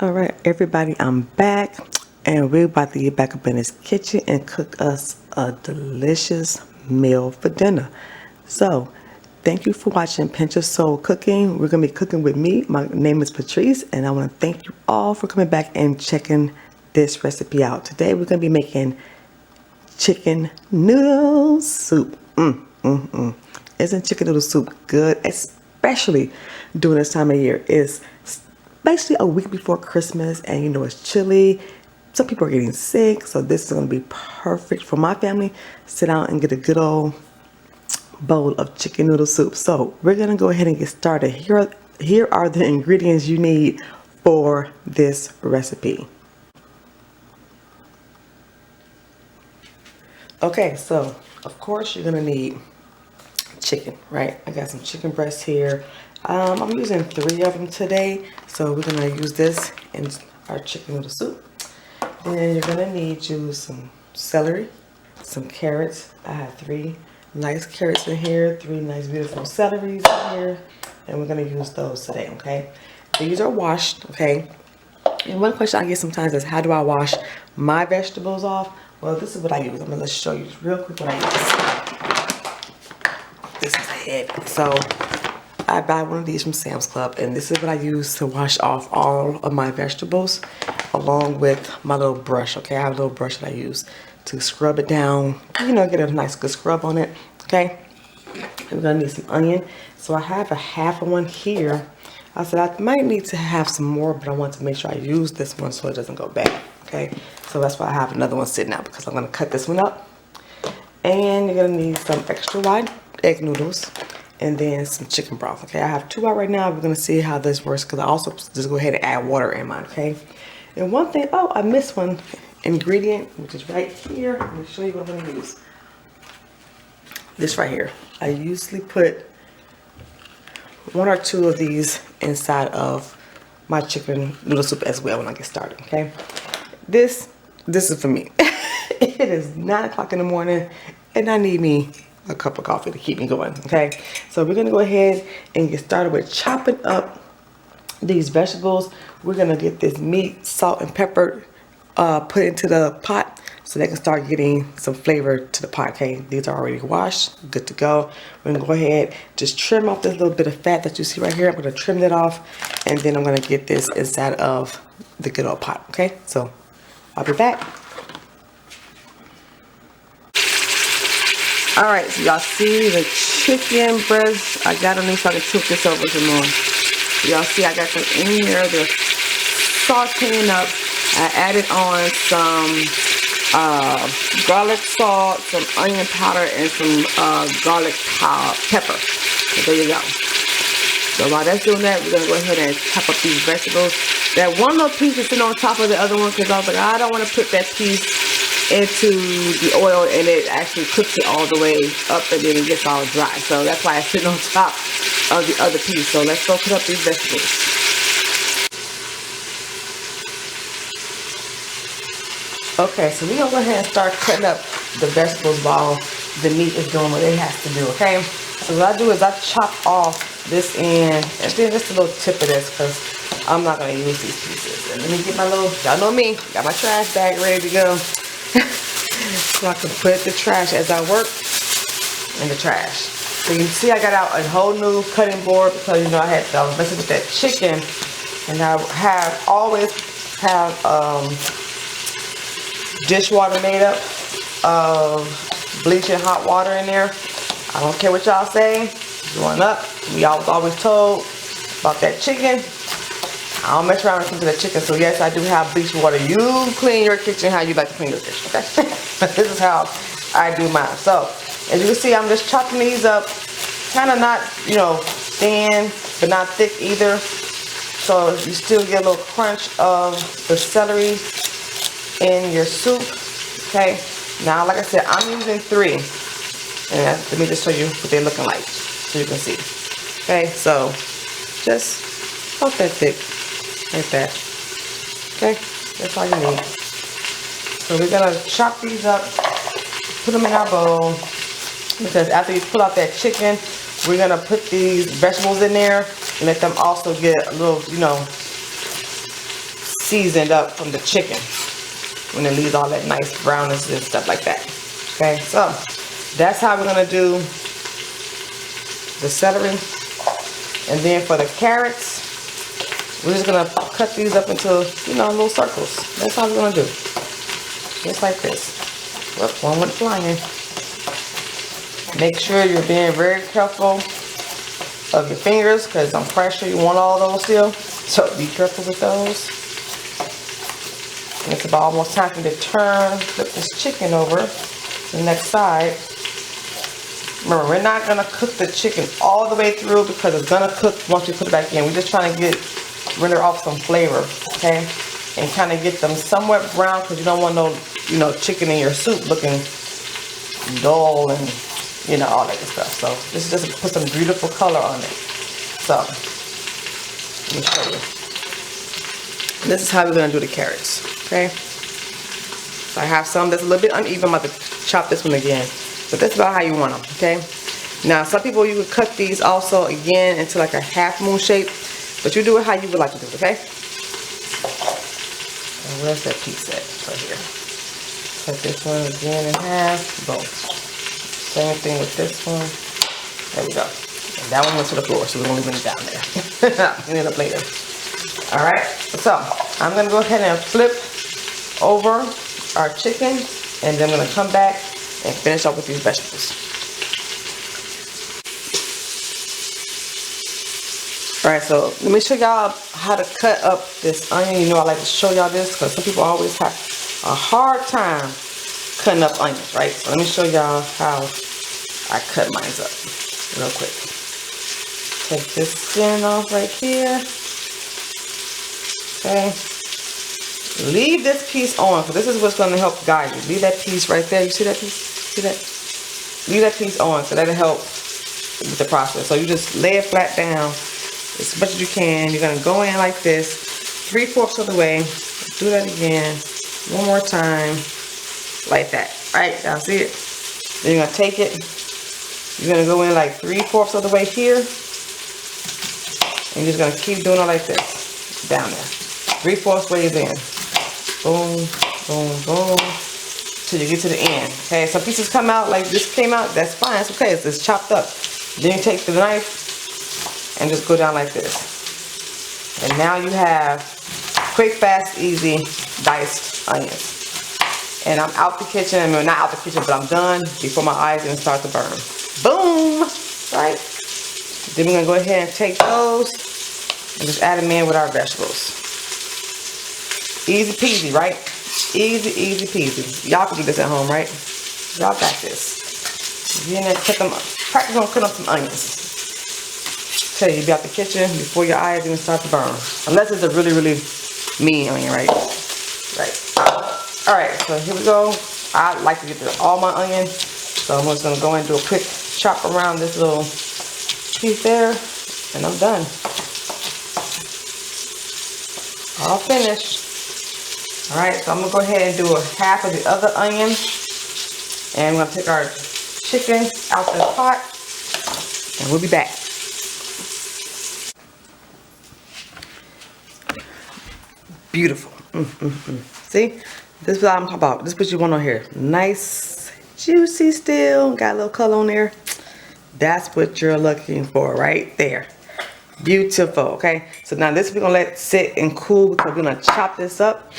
Alright everybody, I'm back and we're about to get back up in this kitchen and cook us a delicious meal for dinner. So thank you for watching Pinch of Soul Cooking. We're going to be cooking with me. My name is Patrice and I want to thank you all for coming back and checking this recipe out. Today we're going to be making chicken noodle soup. Isn't chicken noodle soup good? Especially during this time of year. It's basically a week before Christmas and you know it's chilly. Some people are getting sick, so this is going to be perfect for my family. Sit down and get a good old bowl of chicken noodle soup. So we're going to go ahead and get started. Here are the ingredients you need for this recipe. Okay, so of course you're going to need chicken, right? I got some chicken breasts here. I'm using 3 of them today, so we're gonna use this in our chicken noodle soup. Then you're gonna need some celery, some carrots. I have 3 nice carrots in here, 3 nice beautiful celeries in here, and we're gonna use those today, okay? These are washed, okay? And one question I get sometimes is, how do I wash my vegetables off? Well, this is what I use. I'm gonna show you real quick what I use. This is heavy, so I buy one of these from Sam's Club, and this is what I use to wash off all of my vegetables, along with my little brush, okay? I have a little brush that I use to scrub it down, you know, get a nice good scrub on it, okay? We're gonna need some onion. So I have a half of one here. I said I might need to have some more, but I want to make sure I use this one so it doesn't go bad, okay? So that's why I have another one sitting out, because I'm gonna cut this one up. And you're gonna need some extra wide egg noodles. And then some chicken broth, okay? I have 2 out right now. We're gonna see how this works because I also just go ahead and add water in mine, okay? And one thing, oh, I missed one ingredient, which is right here. Let me show you what I'm gonna use. This right here. I usually put 1 or 2 of these inside of my chicken noodle soup as well when I get started, okay? This is for me. It is 9 o'clock in the morning and I need me a cup of coffee to keep me going, okay? So we're gonna go ahead and get started with chopping up these vegetables. We're gonna get this meat, salt and pepper put into the pot so they can start getting some flavor to the pot, okay? These are already washed, good to go. We're gonna go ahead, just trim off this little bit of fat that you see right here. I'm gonna trim that off, and then I'm gonna get this inside of the good old pot, okay? So I'll be back. Alright, so y'all see the chicken breast I got on this so I can tilt this over some more. Y'all see I got them in here. They're sauteing up. I added on some garlic salt, some onion powder, and some garlic pepper. So there you go. So while that's doing that, we're going to go ahead and chop up these vegetables. That one little piece is sitting on top of the other one because I was like, I don't want to put that piece into the oil and it actually cooks it all the way up and then it gets all dry. So that's why it's sitting on top of the other piece. So let's go cut up these vegetables. Okay, so we're gonna go ahead and start cutting up the vegetables while the meat is doing what it has to do, okay? So what I do is I chop off this end and then just a little tip of this because I'm not gonna use these pieces. And let me get my little, y'all know me, got my trash bag ready to go. So I can put the trash as I work in the trash. So you can see I got out a whole new cutting board because you know I was messing with that chicken, and I always have dishwater made up of bleaching hot water in there. I don't care what y'all say. Growing up, we always told about that chicken. I don't mess around when it comes to the chicken, so yes, I do have bleach water. You clean your kitchen how you like to clean your kitchen, okay? This is how I do mine. So, as you can see, I'm just chopping these up, kind of not, you know, thin, but not thick either. So, you still get a little crunch of the celery in your soup, okay? Now, like I said, I'm using 3. And let me just show you what they're looking like, so you can see. Okay, so, just about that thick. Like that. Okay, that's all you need. So we're gonna chop these up, put them in our bowl, because after you pull out that chicken, we're gonna put these vegetables in there and let them also get a little, you know, seasoned up from the chicken when it leaves all that nice brownness and stuff like that. Okay, so that's how we're gonna do the celery. And then for the carrots, we're just gonna cut these up into, you know, little circles. That's how we're gonna do. Just like this. Whoop, one went flying. Make sure you're being very careful of your fingers, because I'm quite sure you want all those still. So be careful with those. And it's about almost time for me to flip this chicken over to the next side. Remember, we're not gonna cook the chicken all the way through because it's gonna cook once we put it back in. We're just trying to render off some flavor, okay? And kind of get them somewhat brown, because you don't want no, you know, chicken in your soup looking dull and, you know, all that good stuff. So this is just to put some beautiful color on it. So let me show you. This is how we're gonna do the carrots, okay? So I have some that's a little bit uneven. I'm about to chop this one again, but that's about how you want them, okay? Now some people, you could cut these also again into like a half moon shape, but you do it how you would like to do it, okay? And where's that piece at? Right here. Cut this one again in half. Boom. Same thing with this one. There we go. And that one went to the floor, so we're gonna leave it down there. Clean it up later. All right. So I'm gonna go ahead and flip over our chicken, and then I'm gonna come back and finish up with these vegetables. Alright, so let me show y'all how to cut up this onion. You know, I like to show y'all this because some people always have a hard time cutting up onions, right? So let me show y'all how I cut mine up real quick. Take this skin off right here. Okay. Leave this piece on, because this is what's going to help guide you. Leave that piece right there. You see that piece? See that? Leave that piece on, so that'll help with the process. So you just lay it flat down as much as you can. You're going to go in like this, 3/4 of the way. Do that again. One more time. Like that. Right? Y'all see it? Then you're going to take it. You're going to go in like 3/4 of the way here. And you're just going to keep doing it like this. Down there. 3/4 ways in. Boom, boom, boom. Till you get to the end. Okay, some pieces come out like this came out. That's fine. It's okay. It's chopped up. Then you take the knife and just go down like this. And now you have quick, fast, easy diced onions. And I'm out the kitchen. I mean, not out the kitchen, but I'm done before my eyes even start to burn. Boom! Right? Then we're going to go ahead and take those and just add them in with our vegetables. Easy peasy, right? Easy, easy peasy. Y'all can do this at home, right? Y'all got this. Get in there, cut them up. Practice on cutting up some onions. Tell you, be out the kitchen before your eyes even start to burn. Unless it's a really, really mean onion, right? Right. Alright, so here we go. I like to get to all my onions. So I'm just going to go and do a quick chop around this little piece there. And I'm done. All finished. Alright, so I'm going to go ahead and do a half of the other onion. And we're going to take our chicken out the pot. And we'll be back. Beautiful. See? This is what I'm talking about. This is what you want on here. Nice, juicy still. Got a little color on there. That's what you're looking for right there. Beautiful, okay? So now this we're going to let sit and cool because we're going to chop this up.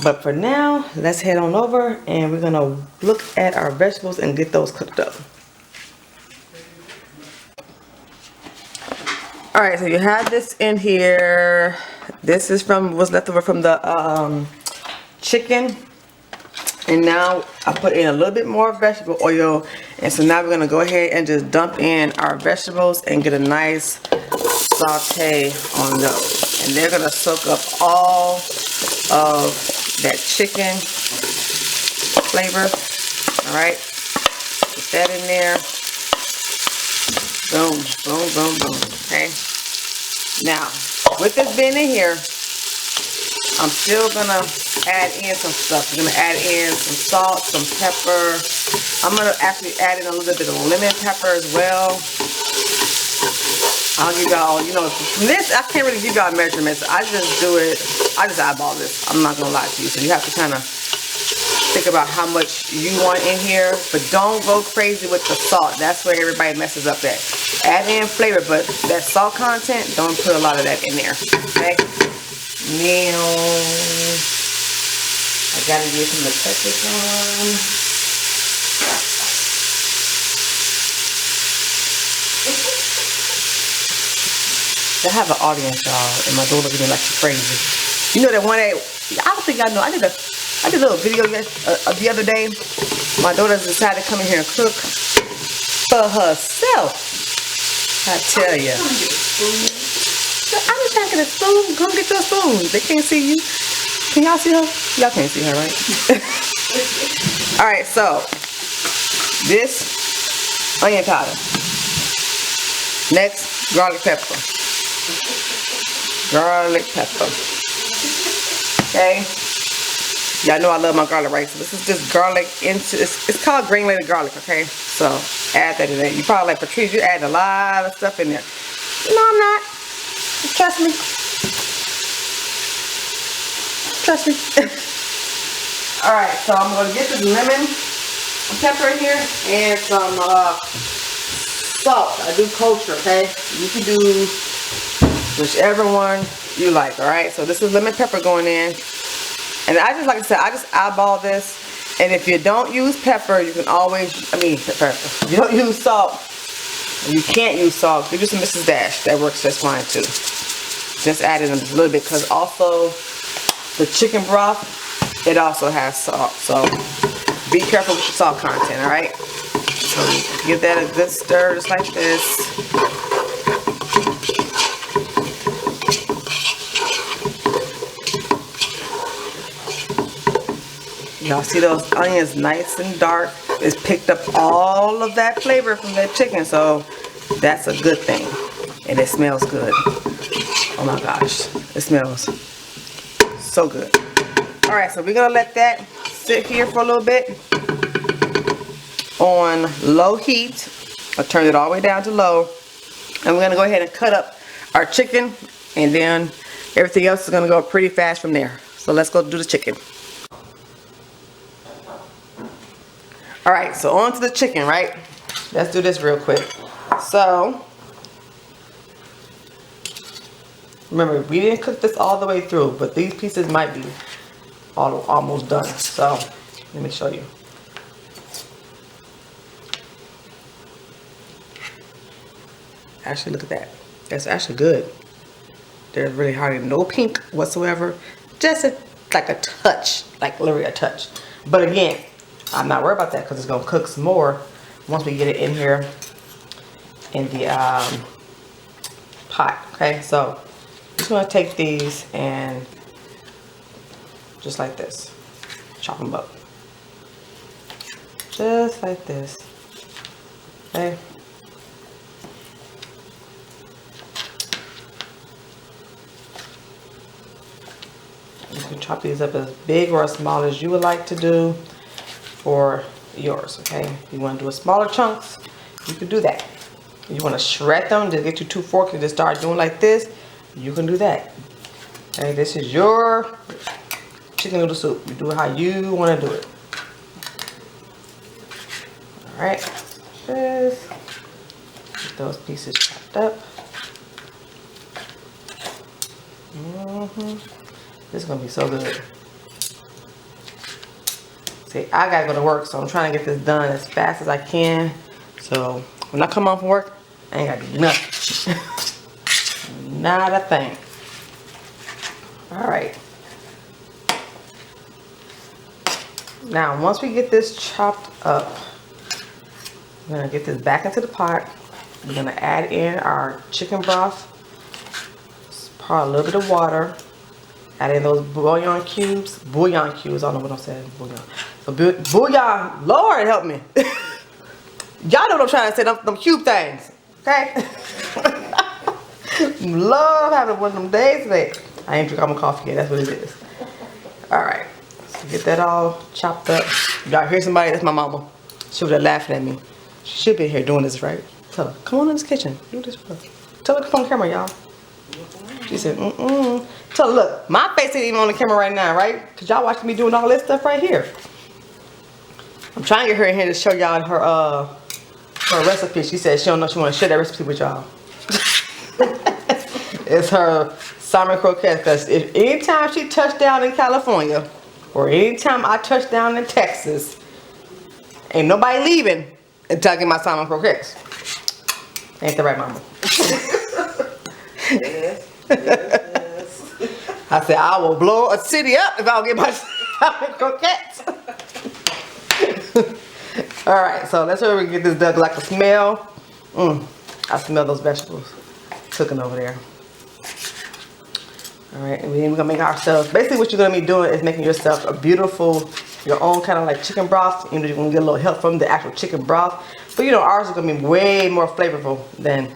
But for now, let's head on over and we're going to look at our vegetables and get those cooked up. Alright, so you have this in here. This is from what's left over from the chicken. And now I put in a little bit more vegetable oil. And so now we're going to go ahead and just dump in our vegetables and get a nice saute on those. And they're going to soak up all of that chicken flavor. Alright. Put that in there. Boom, boom, boom, boom. Okay. Now, with this being in here, I'm still gonna add in some stuff. I'm gonna add in some salt, some pepper. I'm gonna actually add in a little bit of lemon pepper as well. I'll give y'all, you know, this, I can't really give y'all measurements. I just do it, I just eyeball this. I'm not gonna lie to you. So you have to kind of think about how much you want in here, but don't go crazy with the salt. That's where everybody messes up at. Add in flavor, but that salt content, don't put a lot of that in there, okay? Now, I gotta get some of the peppers on. I have an audience, y'all, and my daughter looking at me like she's crazy. You know that one day, I don't think y'all know, I did a little video the other day. My daughter decided to come in here and cook for herself. I tell you. I'm just trying to get a spoon. Go get your spoon. They can't see you. Can y'all see her? Y'all can't see her, right? Alright, so this onion powder. Next, garlic pepper. Garlic pepper. Okay. Y'all know I love my garlic, right? So this is just garlic into, it's called granulated garlic, okay? So add that in there. You probably like Patrice, you add a lot of stuff in there. No, I'm not. Trust me. Trust me. Alright, so I'm going to get this lemon pepper in here and some salt. I do kosher, okay? You can do whichever one you like, alright? So this is lemon pepper going in. And I just, like I said, I just eyeball this. And if you don't use pepper, you can always, pepper. If you don't use salt, you can't use salt, you do some Mrs. Dash. That works just fine too. Just add in a little bit, because also the chicken broth, it also has salt. So be careful with the salt content, alright? So give that a good stir just like this. Y'all see those onions nice and dark? It's picked up all of that flavor from that chicken, so that's a good thing. And it smells good. Oh my gosh, it smells so good. Alright, so we're gonna let that sit here for a little bit on low heat. I'll turn it all the way down to low. And we're gonna go ahead and cut up our chicken, and then everything else is gonna go pretty fast from there. So let's go do the chicken. Alright, so on to the chicken, right? Let's do this real quick. So, remember, we didn't cook this all the way through, but these pieces might be almost done. So, let me show you. Actually, look at that. That's actually good. There's really hardly no pink whatsoever. Just like a touch, like literally a touch. But again, I'm not worried about that because it's going to cook some more once we get it in here in the pot. Okay, so I'm just going to take these and just like this, chop them up. Just like this. Okay. You can chop these up as big or as small as you would like to do for yours, okay? If you want to do a smaller chunks, you can do that. If you want to shred them, just get you 2 forks and just start doing like this, you can do that. Okay, this is your chicken noodle soup. You do it how you want to do it. Alright, just get those pieces chopped up. This is going to be so good. See, I gotta go to work, so I'm trying to get this done as fast as I can. So when I come home from work, I ain't gotta do nothing. Not a thing. Alright. Now, once we get this chopped up, we're gonna get this back into the pot. We're gonna add in our chicken broth. Probably a little bit of water. Add in those bouillon cubes. Bouillon cubes. I don't know what I'm saying. Bouillon. So bouillon. Lord help me. Y'all know what I'm trying to say. Them cube things. Okay? Love having one of them days today. I ain't drinking my coffee yet. That's what it is. Alright. So get that all chopped up. Y'all hear somebody? That's my mama. She was laughing at me. She should be here doing this, right? Tell her, come on in this kitchen. Do this for us. Tell her to come on camera, y'all. She said, Tell her, look, my face ain't even on the camera right now, right? Because y'all watching me doing all this stuff right here. I'm trying to get her in here to show y'all her recipe. She said she don't know she want to share that recipe with y'all. It's her salmon croquettes. Because if anytime she touched down in California, or anytime I touch down in Texas, ain't nobody leaving until I get my salmon croquettes. Ain't that right, mama? Yes. Yes. I said, I will blow a city up if I don't get my salmon croquettes. Alright, so let's hurry and get this done. Like a smell. I smell those vegetables cooking over there. Alright, and then we're going to make ourselves, basically what you're going to be doing is making yourself a beautiful, your own kind of like chicken broth. You know, you're going to get a little help from the actual chicken broth. But you know, ours is going to be way more flavorful than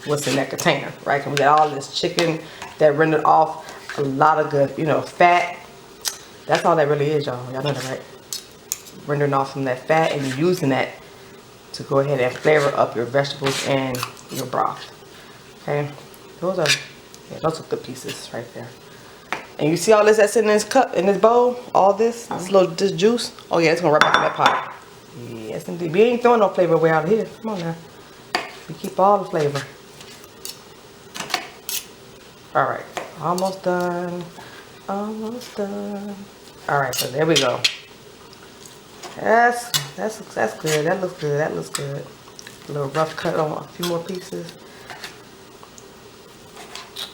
what's in that container, right? Because we got all this chicken that rendered off a lot of good, you know, fat. That's all that really is, y'all. Y'all know that, right? Rendering off from that fat and using that to go ahead and flavor up your vegetables and your broth. Okay, those are good pieces right there. And you see all this that's in this cup, in this bowl, all this juice. Oh yeah, it's gonna right back in that pot. Yes indeed. We ain't throwing no flavor away out of here. Come on now. We keep all the flavor. All right, almost done. Almost done. All right, so there we go. That's good. That looks good. That looks good. A little rough cut on a few more pieces.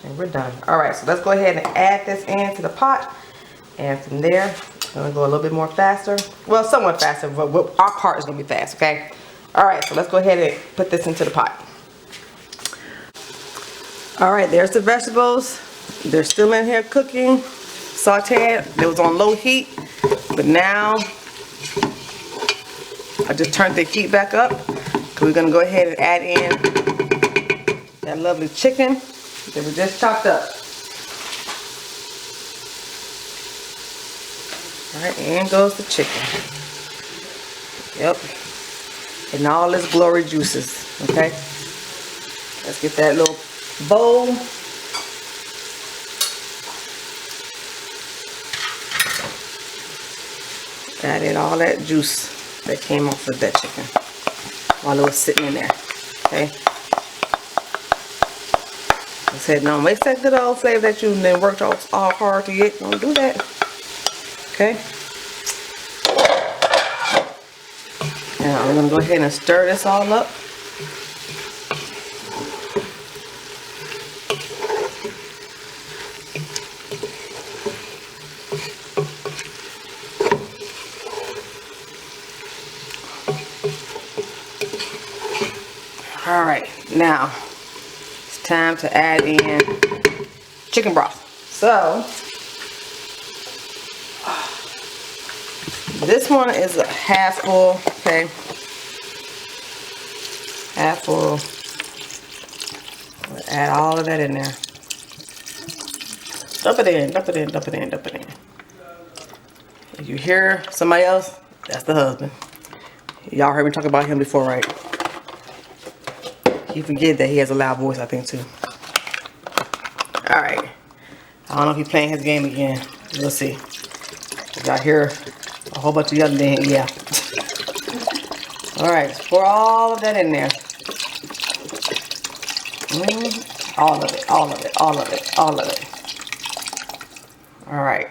And we're done. Alright, so let's go ahead and add this into the pot. And from there, I'm going to go a little bit more faster. Well, somewhat faster, but our part is going to be fast, okay? Alright, so let's go ahead and put this into the pot. Alright, there's the vegetables. They're still in here cooking, sauteed. It was on low heat, but now I just turned the heat back up. We're going to go ahead and add in that lovely chicken that we just chopped up. Alright, in goes the chicken. Yep. And all its glory juices. Okay. Let's get that little bowl. Add in all that juice that came off of that chicken while it was sitting in there. Okay. I said, no, make that good old flavor that you then worked all hard to get. Don't do that. Okay. Now I'm gonna go ahead and stir this all up. All right, now it's time to add in chicken broth. So this one is a half full, okay? Half full. We'll add all of that in there. Dump it in, dump it in, dump it in, dump it in. If you hear somebody else, that's the husband. Y'all heard me talk about him before, right? You forget that he has a loud voice, I think, too. Alright. I don't know if he's playing his game again. We'll see. If y'all hear a whole bunch of yelling, then yeah. Alright, pour all of that in there. All of it, all of it, all of it, all of it. Alright.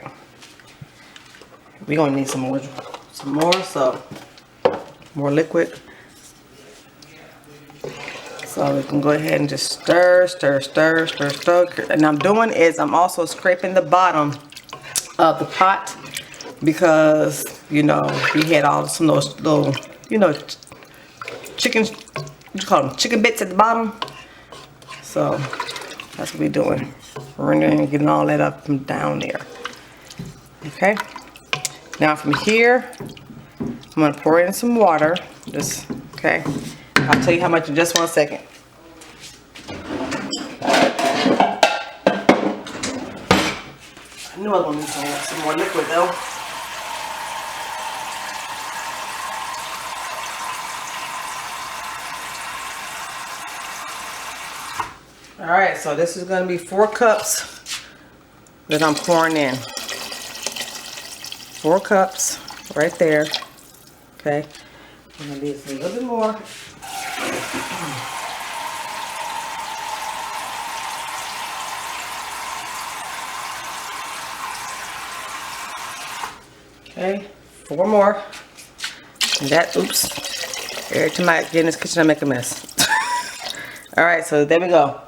We're gonna need some more, so more liquid. So we can go ahead and just stir, stir, stir, stir, stir. And I'm doing is I'm also scraping the bottom of the pot because, you know, we had all some of those little, you know, chicken, what you call them, chicken bits at the bottom. So that's what we're doing. Rendering and getting all that up from down there. Okay. Now from here, I'm gonna pour in some water. Just, okay. I'll tell you how much in just 1 second. I knew I was going to need some more liquid though. All right, so this is gonna be 4 cups that I'm pouring in. 4 cups right there. Okay. I'm gonna need a little bit more. Okay, 4 more. And that, oops. Every time I get in this kitchen, I make a mess. Alright, so there we go.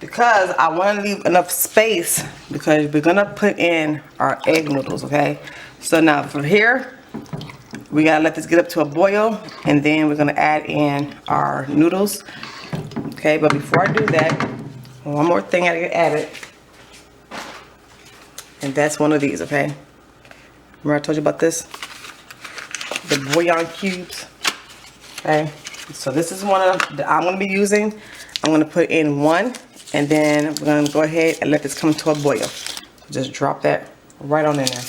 Because I want to leave enough space, because we're going to put in our egg noodles, okay? So now from here, we got to let this get up to a boil, and then we're going to add in our noodles. Okay, but before I do that, one more thing I get added. And that's one of these, okay? Remember I told you about this? The bouillon cubes. Okay, so this is one of that I'm going to be using. I'm going to put in 1, and then we're going to go ahead and let this come to a boil. Just drop that right on in there.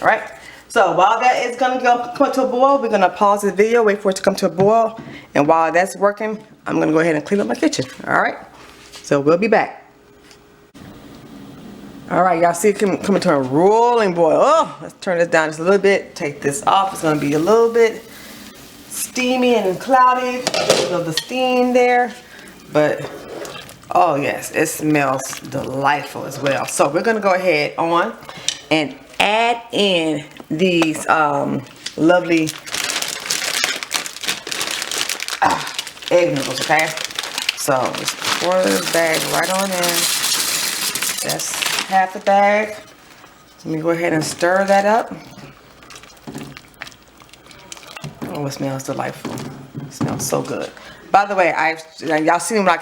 All right, so while that is going to come to a boil, we're going to pause the video, wait for it to come to a boil, and while that's working, I'm going to go ahead and clean up my kitchen. All right, so we'll be back. All right, y'all see it coming to a rolling boil. Oh, let's turn this down just a little bit. Take this off. It's going to be a little bit steamy and cloudy because of the steam there, but oh yes, it smells delightful as well. So we're going to go ahead on and add in these lovely egg noodles, okay? So just pour this bag right on in. That's half the bag. Let me go ahead and stir that up. Oh, it smells delightful. It smells so good. By the way, y'all seen when I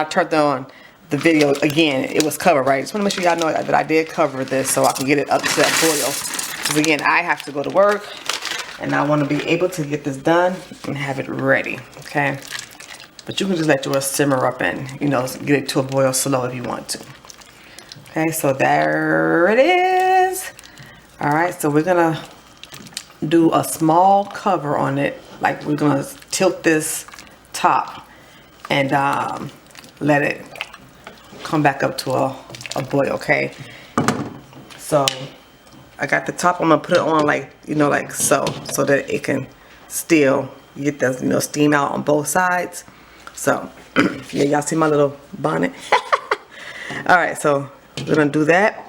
turned on the video again, it was covered, right? Just want to make sure y'all know that I did cover this so I can get it up to that boil. Because again, I have to go to work, and I want to be able to get this done and have it ready, okay? But you can just let yours simmer up and, you know, get it to a boil slow if you want to. Okay, so there it is. All right, so we're gonna do a small cover on it. Like we're gonna tilt this top and let it come back up to a boil, okay? So I got the top, I'm gonna put it on like, you know, like so that it can still get the, you know, steam out on both sides. So yeah, y'all see my little bonnet? All right, so we're gonna do that.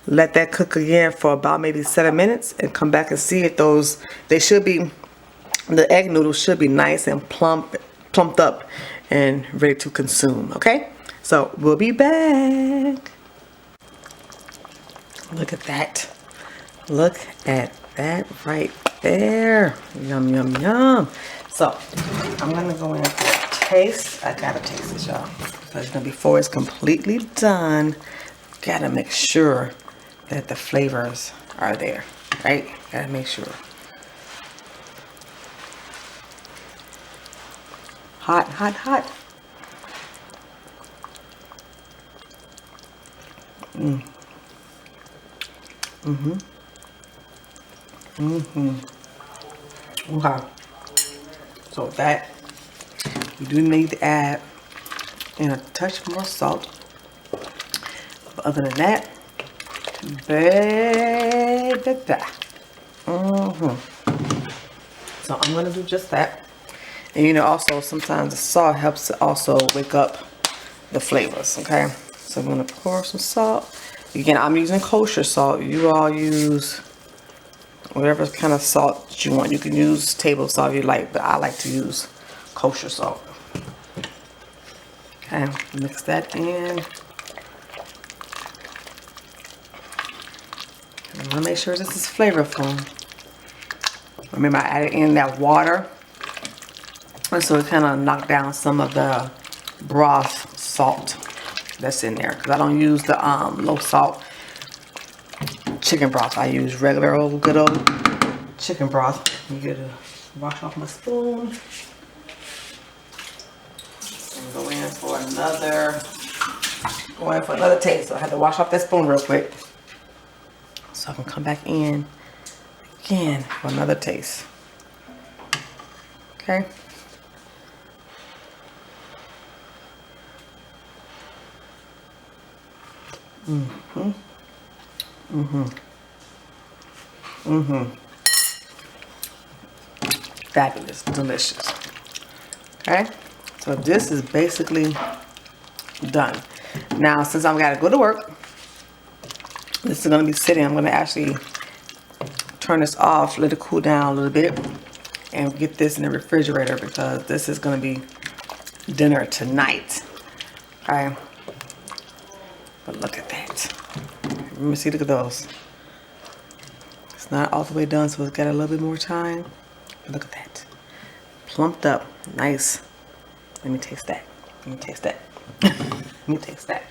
Let that cook again for about maybe 7 minutes and come back and see if the egg noodles should be nice and plumped up and ready to consume, okay? So we'll be back. Look at that. Look at that right there. Yum, yum, yum. So I'm gonna go in for a taste. I gotta taste this, y'all. Because before it's completely done, gotta make sure that the flavors are there, right? Gotta make sure. Hot, hot, hot. Okay. So that, you do need to add in a touch more salt. But other than that, baby. So I'm gonna do just that. And you know, also sometimes the salt helps to also wake up the flavors, okay? So I'm gonna pour some salt. Again, I'm using kosher salt. You all use whatever kind of salt you want. You can use table salt if you like, but I like to use kosher salt. Okay, mix that in. I want to make sure this is flavorful. Remember, I added in that water, and so it kind of knocked down some of the broth salt that's in there. Because I don't use the low salt chicken broth. I use regular old good old chicken broth. I'm gonna wash off my spoon. And go in for another taste. So I had to wash off that spoon real quick. So I can come back in again for another taste. Okay. Fabulous, delicious. Okay, so this is basically done. Now, since I've got to go to work, this is going to be sitting. I'm going to actually turn this off, let it cool down a little bit, and get this in the refrigerator because this is going to be dinner tonight. Okay, but look at that. Let me see, look at those. It's not all the way done, so it's got a little bit more time. Look at that. Plumped up. Nice. Let me taste that. Let me taste that. Let me taste that.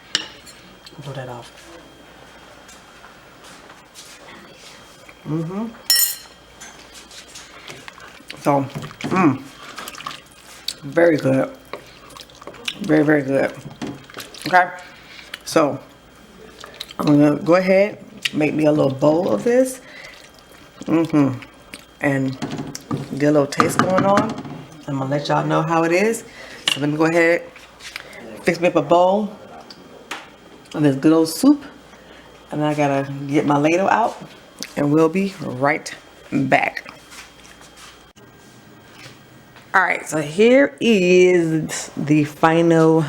Blow that off. So, very good. Very, very good. Okay. So, I'm going to go ahead, make me a little bowl of this. And get a little taste going on. I'm going to let y'all know how it is. So, let me go ahead, fix me up a bowl of this good old soup. And I got to get my ladle out. And we'll be right back. Alright, so here is the final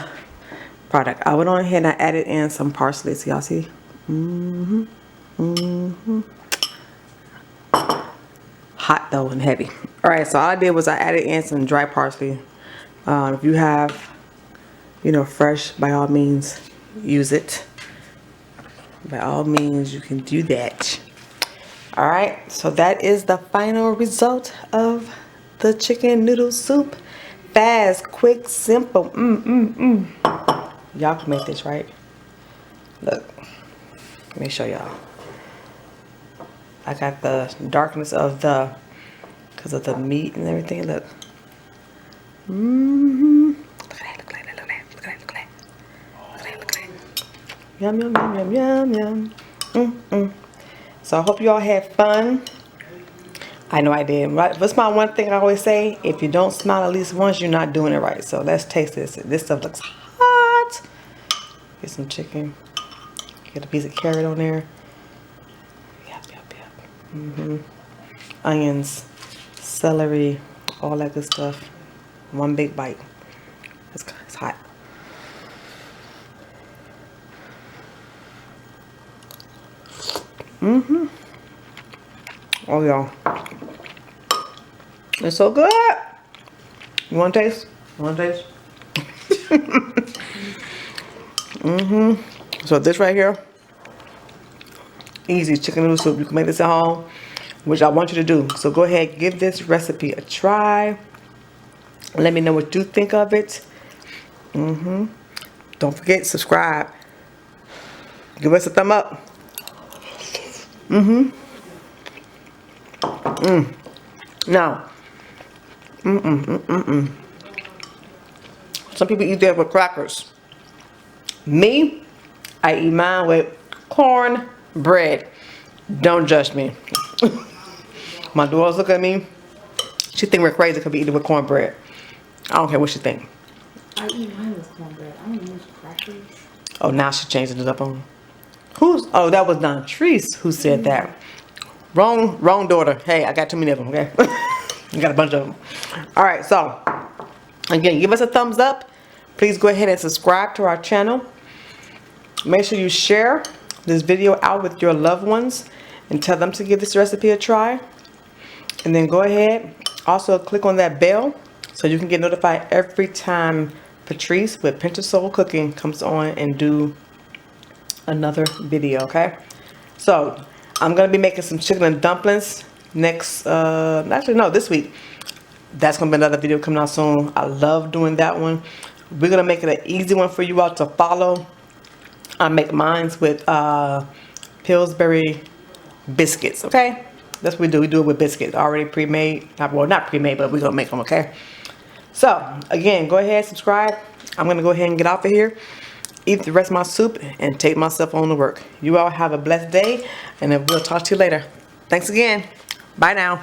product. I went on ahead and I added in some parsley. So y'all see? Hot though and heavy. Alright, so all I did was I added in some dry parsley. If you have, fresh, by all means, use it. By all means, you can do that. Alright, so that is the final result of the chicken noodle soup. Fast, quick, simple. Y'all can make this, right? Look, let me show y'all. I got the darkness of because of the meat and everything. Look. Look at that, look at that, look at that, look at that, look at that. Look at that, look at that. Yum, yum, yum, yum, yum, yum. So I hope you all had fun. I know I did. What's my one thing I always say? If you don't smile at least once, you're not doing it right. So let's taste this. This stuff looks hot. Get some chicken. Get a piece of carrot on there. Yep, yep, yep. Onions, celery, all that good stuff. One big bite. It's hot. Oh, y'all. It's so good. You want to taste? You want to taste? So this right here, easy chicken noodle soup. You can make this at home, which I want you to do. So go ahead, give this recipe a try. Let me know what you think of it. Don't forget, subscribe. Give us a thumb up. Now, some people eat that with crackers. Me, I eat mine with corn bread. Don't judge me. My daughters look at me. She think we're crazy because we eat it with cornbread. I don't care what she think. I eat mine with cornbread. I don't use crackers. Oh, now she changed it up on. Oh, that was Dontrice who said that. Wrong daughter. Hey, I got too many of them, okay? I got a bunch of them. Alright, so, again, give us a thumbs up. Please go ahead and subscribe to our channel. Make sure you share this video out with your loved ones and tell them to give this recipe a try. And then go ahead, also click on that bell so you can get notified every time Patrice with Pinter Soul Cooking comes on and do another video, okay? So, I'm going to be making some chicken and dumplings next, actually no, this week. That's going to be another video coming out soon. I love doing that one. We're going to make it an easy one for you all to follow. I make mine with Pillsbury biscuits, okay? That's what we do. We do it with biscuits already pre-made. Well, not pre-made, but we're going to make them, okay? So, again, go ahead, subscribe. I'm going to go ahead and get off of here, eat the rest of my soup, and take myself on to work. You all have a blessed day, and we'll talk to you later. Thanks again. Bye now.